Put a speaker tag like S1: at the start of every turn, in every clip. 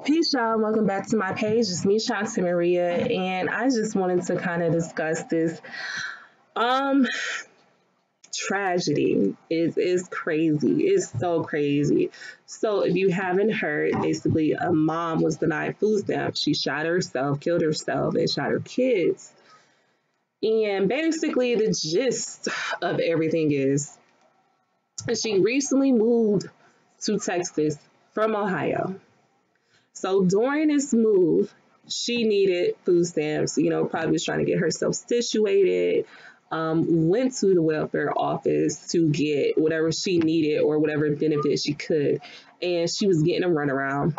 S1: Peace, y'all. Welcome back to my page. It's me, Shante Maria, and I just wanted to kind of discuss this um tragedy. Is crazy. It's so crazy. So if you haven't heard, basically a mom was denied food stamps. She shot herself, killed herself, and shot her kids. And basically the gist of everything is she recently moved to Texas from Ohio. So during this move, she needed food stamps, probably was trying to get herself situated, went to the welfare office to get whatever she needed or whatever benefit she could. And she was getting a runaround,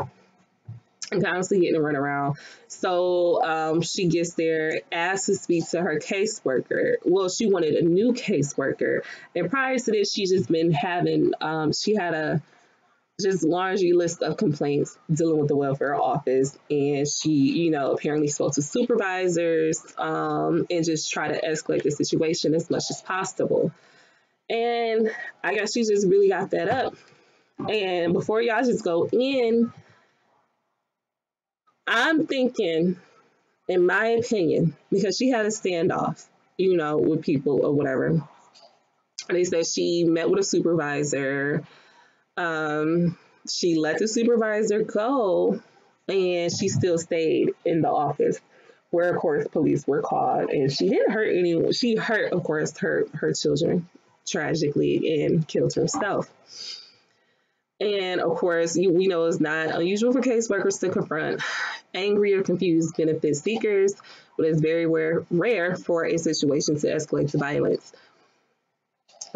S1: constantly getting a runaround. So she gets there, asked to speak to her caseworker. Well, she wanted a new caseworker. And prior to this, she just been having, she had a just laundry list of complaints dealing with the welfare office, and she apparently spoke to supervisors, and just try to escalate the situation as much as possible. And I guess she just really got fed up. And before y'all just go in, I'm thinking, in my opinion, because she had a standoff, with people or whatever, they said she met with a supervisor. She let the supervisor go, and she still stayed in the office, where of course police were called. And she didn't hurt anyone. She hurt, of course, her children tragically, and killed herself. And of course, we know it's not unusual for caseworkers to confront angry or confused benefit seekers, but it's very rare for a situation to escalate to violence.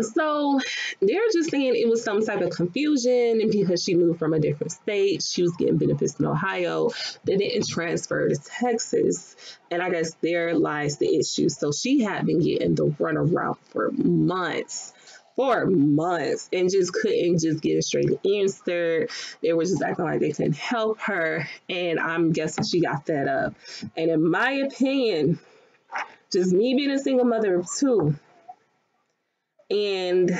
S1: So they're just saying it was some type of confusion, and because she moved from a different state, she was getting benefits in Ohio. They didn't transfer to Texas. And I guess there lies the issue. So she had been getting the runaround for months, and just couldn't just get a straight answer. They were just acting like they couldn't help her. And I'm guessing she got fed up. And in my opinion, just me being a single mother of two, and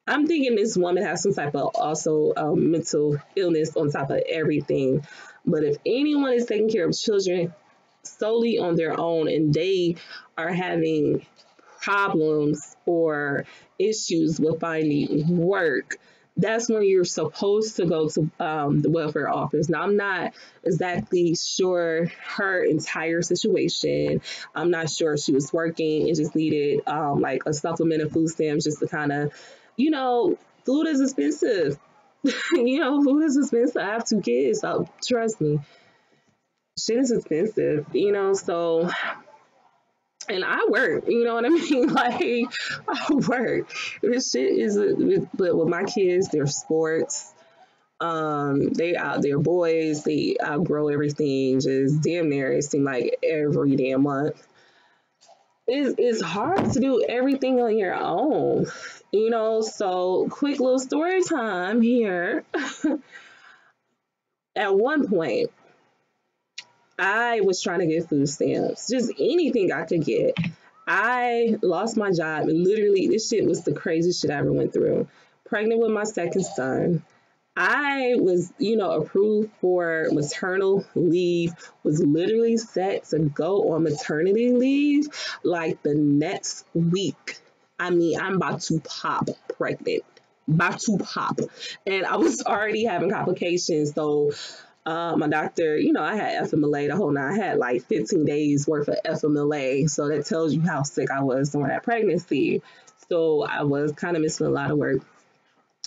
S1: I'm thinking this woman has some type of also mental illness on top of everything. But if anyone is taking care of children solely on their own, and they are having problems or issues with finding work, that's when you're supposed to go to the welfare office. Now, I'm not exactly sure her entire situation. I'm not sure if she was working and just needed like a supplement of food stamps just to kind of, food is expensive. Food is expensive. I have two kids, so trust me, shit is expensive, so. And I work, you know what I mean? Like, I work. This shit is, but with my kids, they're sports. They're boys. They outgrow everything. Just damn near, it seems like every damn month. It's hard to do everything on your own, So, quick little story time here. At one point, I was trying to get food stamps, just anything I could get. I lost my job, and literally, this shit was the craziest shit I ever went through. Pregnant with my second son. I was, approved for maternal leave, was literally set to go on maternity leave like the next week. I mean, I'm about to pop pregnant, about to pop. And I was already having complications, so my doctor, I had FMLA the whole night. I had like 15 days worth of FMLA. So that tells you how sick I was during that pregnancy. So I was kind of missing a lot of work.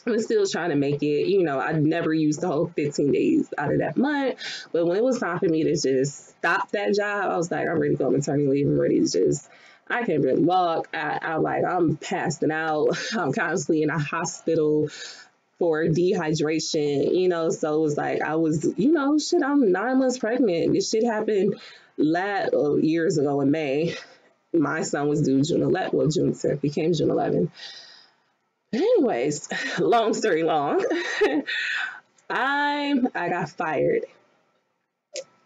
S1: I was still trying to make it. I never used the whole 15 days out of that month. But when it was time for me to just stop that job, I was like, I'm ready to go on maternity leave. I'm ready to just, I can't really walk. I'm passing out. I'm constantly in a hospital for dehydration, so it was like I was, shit, I'm 9 months pregnant. This shit happened years ago in May. My son was due June 11th, well, June 10th, became June 11th. But anyways, long story long, I got fired.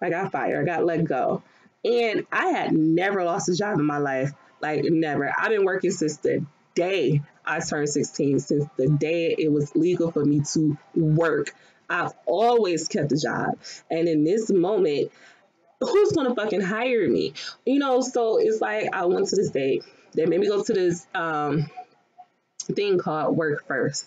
S1: I got let go. And I had never lost a job in my life, like never. I've been working since the day I turned 16, since the day it was legal for me to work. I've always kept a job. And in this moment, who's gonna fucking hire me? So it's like I went to the state. They made me go to this thing called Work First,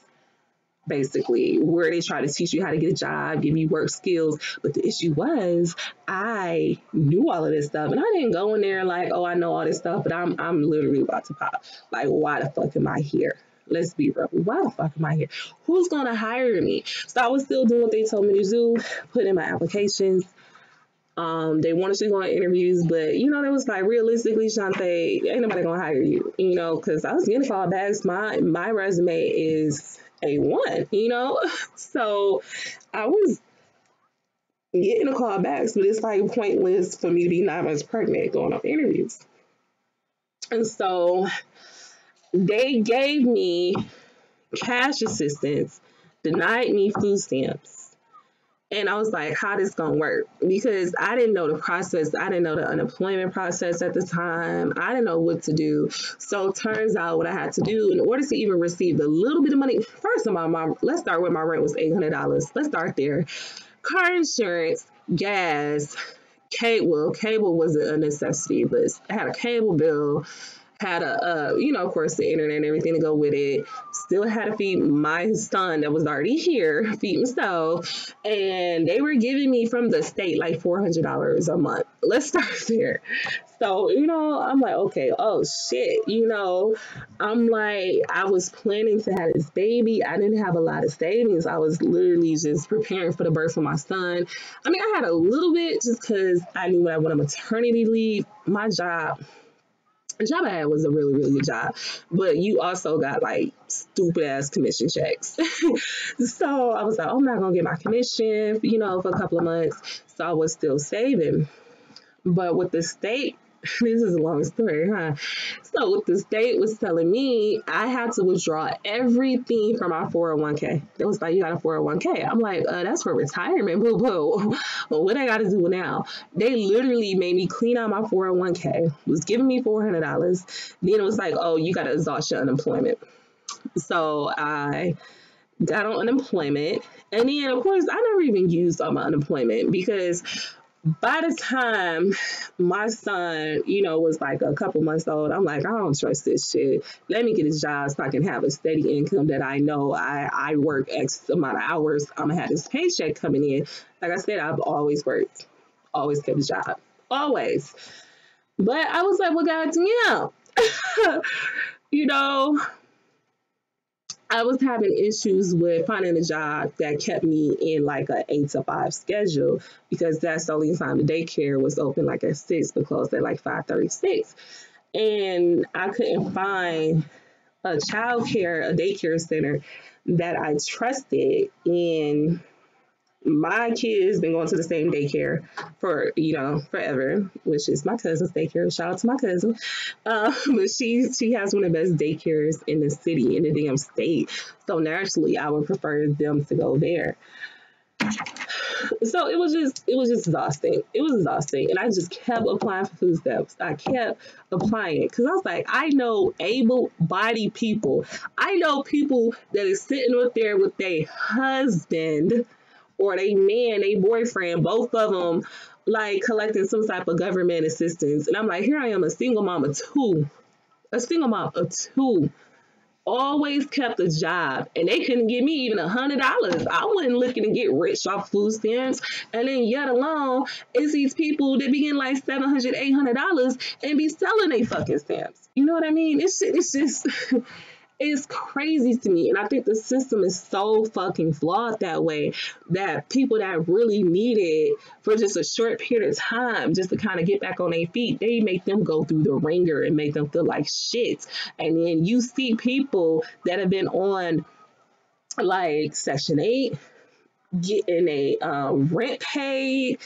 S1: basically, where they try to teach you how to get a job, give you work skills. But the issue was I knew all of this stuff, and I didn't go in there like, oh, I know all this stuff, but I'm literally about to pop. Like, why the fuck am I here? Let's be real. Why the fuck am I here? Who's gonna hire me? So I was still doing what they told me to do, put in my applications. They wanted to go on interviews, but they was like, realistically, Shante, ain't nobody gonna hire you, because I was getting callbacks. My resume is A1, so I was getting the callbacks, but it's like pointless for me to be 9 months pregnant going on interviews. And so they gave me cash assistance, denied me food stamps. And I was like, how this gonna work? Because I didn't know the process. I didn't know the unemployment process at the time. I didn't know what to do. So it turns out what I had to do in order to even receive the little bit of money. First of all, let's start with my rent was $800. Let's start there. Car insurance, gas, cable wasn't a necessity, but I had a cable bill, had of course, the internet and everything to go with it. Still had to feed my son that was already here, feed himself. And they were giving me from the state like $400 a month. Let's start there. So, I'm like, okay, oh shit, I'm like, I was planning to have this baby. I didn't have a lot of savings. I was literally just preparing for the birth of my son. I mean, I had a little bit just because I knew when I went on maternity leave, my job, the job I had was a really, really good job, but you also got like stupid ass commission checks. So I was like, oh, I'm not gonna get my commission, for a couple of months. So I was still saving. But with the state, this is a long story, huh? So what the state was telling me, I had to withdraw everything from my 401k. It was like, you got a 401k. I'm like, that's for retirement, boo boo. Well, what I got to do now? They literally made me clean out my 401k, was giving me $400. Then it was like, oh, you got to exhaust your unemployment. So I got on unemployment. And then, of course, I never even used all my unemployment because by the time my son, was like a couple months old, I'm like, I don't trust this shit. Let me get a job so I can have a steady income that I know I work X amount of hours. I'm going to have this paycheck coming in. Like I said, I've always worked, always kept a job, always. But I was like, well, God damn, I was having issues with finding a job that kept me in like an 8 to 5 schedule because that's the only time the daycare was open, like at 6, but closed at like 5:36. And I couldn't find a daycare center that I trusted. And my kids been going to the same daycare for, forever, which is my cousin's daycare. Shout out to my cousin. But she has one of the best daycares in the city, in the damn state. So naturally, I would prefer them to go there. So it was just exhausting. It was exhausting. And I just kept applying for food stamps. I kept applying because I was like, I know able-bodied people. I know people that is sitting up there with their husband or they man, they boyfriend, both of them, like collecting some type of government assistance. And I'm like, here I am, a single mom of two, always kept a job, and they couldn't give me even $100. I wasn't looking to get rich off food stamps. And then yet alone, it's these people that be getting like $700, $800 and be selling they fucking stamps. You know what I mean? It's just... It's crazy to me. And I think the system is so fucking flawed that way that people that really need it for just a short period of time just to kind of get back on their feet, they make them go through the ringer and make them feel like shit. And then you see people that have been on like Section 8, getting a rent paid,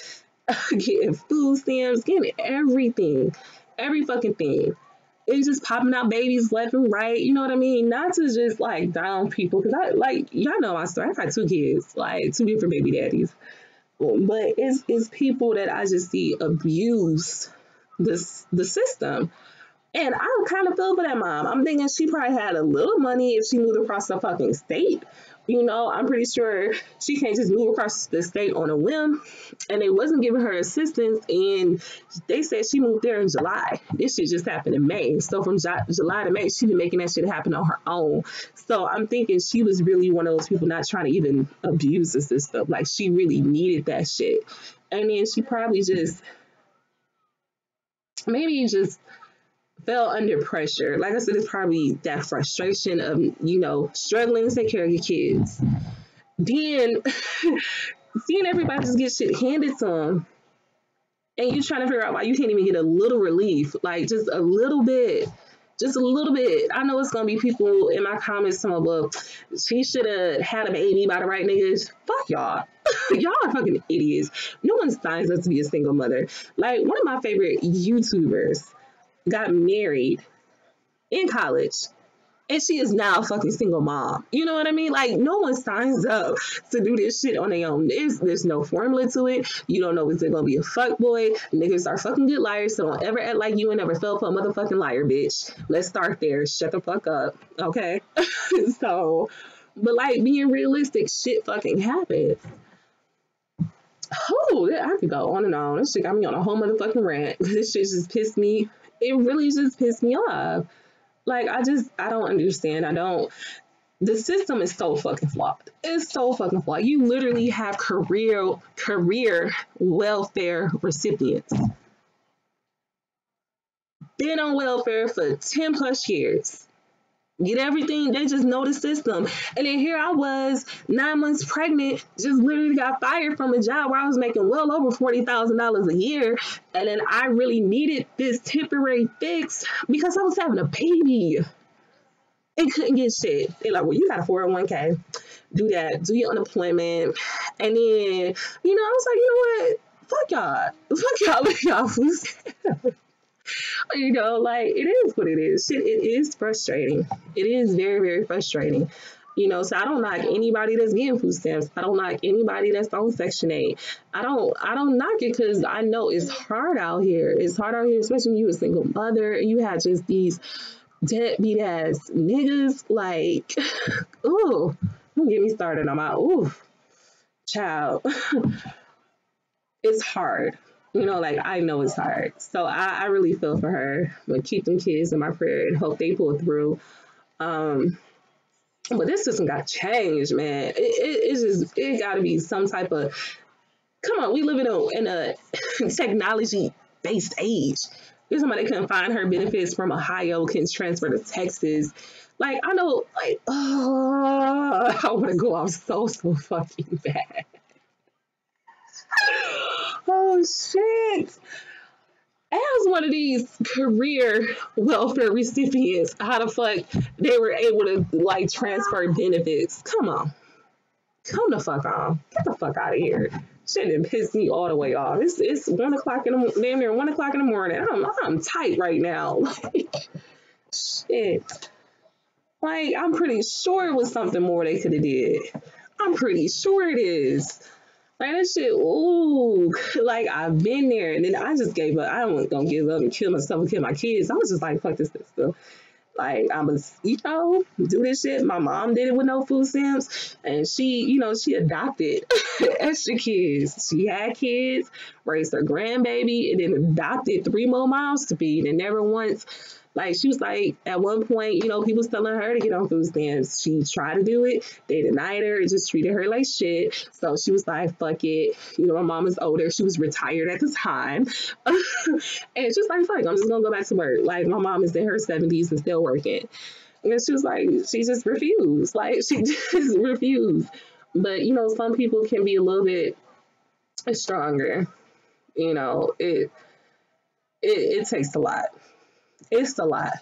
S1: getting food stamps, getting everything, every fucking thing. It's just popping out babies left and right. You know what I mean? Not to just like down people, because y'all know my story. I got 2 kids, like 2 different baby daddies. But it's people that I just see abuse the system. And I kind of feel for that mom. I'm thinking she probably had a little money if she moved across the fucking state. You know, I'm pretty sure she can't just move across the state on a whim. And they wasn't giving her assistance. And they said she moved there in July. This shit just happened in May. So from July to May, she been making that shit happen on her own. So I'm thinking she was really one of those people not trying to even abuse the system. Like she really needed that shit. And then she probably just maybe just fell under pressure. Like I said, it's probably that frustration of, you know, struggling to take care of your kids. Then seeing everybody just get shit handed to them, and you trying to figure out why you can't even get a little relief, like just a little bit. Just a little bit. I know it's gonna be people in my comments talking about, well, she should have had a baby by the right niggas. Fuck y'all. Y'all are fucking idiots. No one signs up to be a single mother. Like one of my favorite YouTubers got married in college, and she is now a fucking single mom. You know what I mean? Like, no one signs up to do this shit on their own. There's no formula to it. You don't know if it's gonna be a fuck boy. Niggas are fucking good liars, so don't ever act like you ain't never fell for a motherfucking liar, bitch. Let's start there. Shut the fuck up, okay? So, but like, being realistic, shit fucking happens. Oh, I could go on and on. This shit got me on a whole motherfucking rant. This shit just pissed me. It really just pissed me off. Like, I don't understand. The system is so fucking flawed. It's so fucking flawed. You literally have career welfare recipients. Been on welfare for 10 plus years. Get everything, they just know the system. And then here I was, 9 months pregnant, just literally got fired from a job where I was making well over $40,000 a year. And then I really needed this temporary fix because I was having a baby and couldn't get shit. They're like, well, you got a 401k, do that, do your unemployment. And then, you know, I was like, you know what? Fuck y'all. Fuck y'all. Let y'all you know, like it is what it is. Shit, it is frustrating. It is very, very frustrating. You know, so I don't knock anybody that's getting food stamps. I don't knock anybody that's on Section 8. I don't knock it because I know it's hard out here. It's hard out here, especially when you a single mother and you had just these deadbeat ass niggas. Like, ooh, don't get me started on my child. It's hard. You know, like I know it's hard. So I really feel for her. But keep them kids in my prayer and hope they pull through. But this system got changed, man. It got to be some type of. Come on, we live in a technology based age. There's somebody that couldn't find her benefits from Ohio can transfer to Texas. Like I know, like I want to go off so fucking bad. Oh shit. As one of these career welfare recipients, how the fuck they were able to like transfer benefits? Come on. Come the fuck on. Get the fuck out of here. Shit done pissed me all the way off. It's 1 o'clock in the damn near 1 o'clock in the morning. I'm tight right now. Like shit. Like I'm pretty sure it was something more they could have did. I'm pretty sure it is. Like that shit, ooh, like I've been there, and then I just gave up. I wasn't gonna give up and kill myself and kill my kids. I was just like, fuck this system. Like I was, you know, do this shit. My mom did it with no food stamps, and she, you know, she adopted extra kids. She had kids, raised her grandbaby, and then adopted 3 more mouths to feed, and never once. Like she was like, at one point, you know, people was telling her to get on food stamps. She tried to do it. They denied her and just treated her like shit. So she was like, fuck it. You know, my mom is older. She was retired at the time. And she was like, fuck, I'm just going to go back to work. Like my mom is in her 70s and still working. And she was like, she just refused. Like she just refused. But, you know, some people can be a little bit stronger. You know, it takes a lot. It's a lot.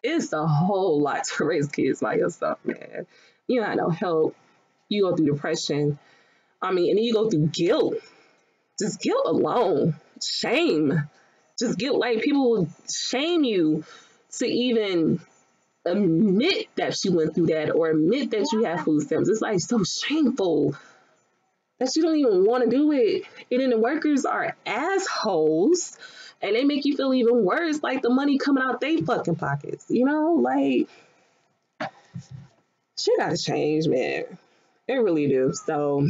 S1: It's a whole lot to raise kids by yourself, man. You have no help. You go through depression. I mean, and then you go through guilt. Just guilt alone. Shame. Just guilt. Like people will shame you to even admit that you went through that or admit that you have food stamps. It's like so shameful that you don't even want to do it. And then the workers are assholes. And they make you feel even worse, like the money coming out they fucking pockets. You know, like shit gotta change, man. It really do. So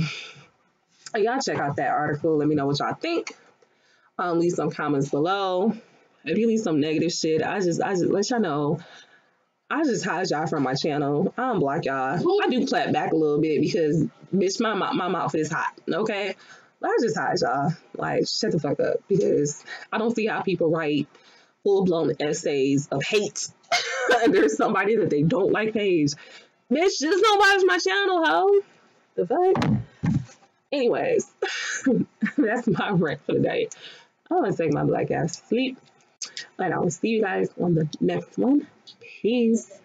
S1: y'all check out that article. Let me know what y'all think. Leave some comments below. If you leave some negative shit, I just let y'all know. I just hide y'all from my channel. I don't block y'all. I do clap back a little bit because bitch, my mouth is hot. Okay. But I just hide y'all. Like, shut the fuck up. Because I don't see how people write full blown essays of hate under somebody that they don't like page. Bitch, just don't watch my channel, ho. The fuck? Anyways, that's my rant for the day. I'm gonna take my black ass to sleep. And I will see you guys on the next one. Peace.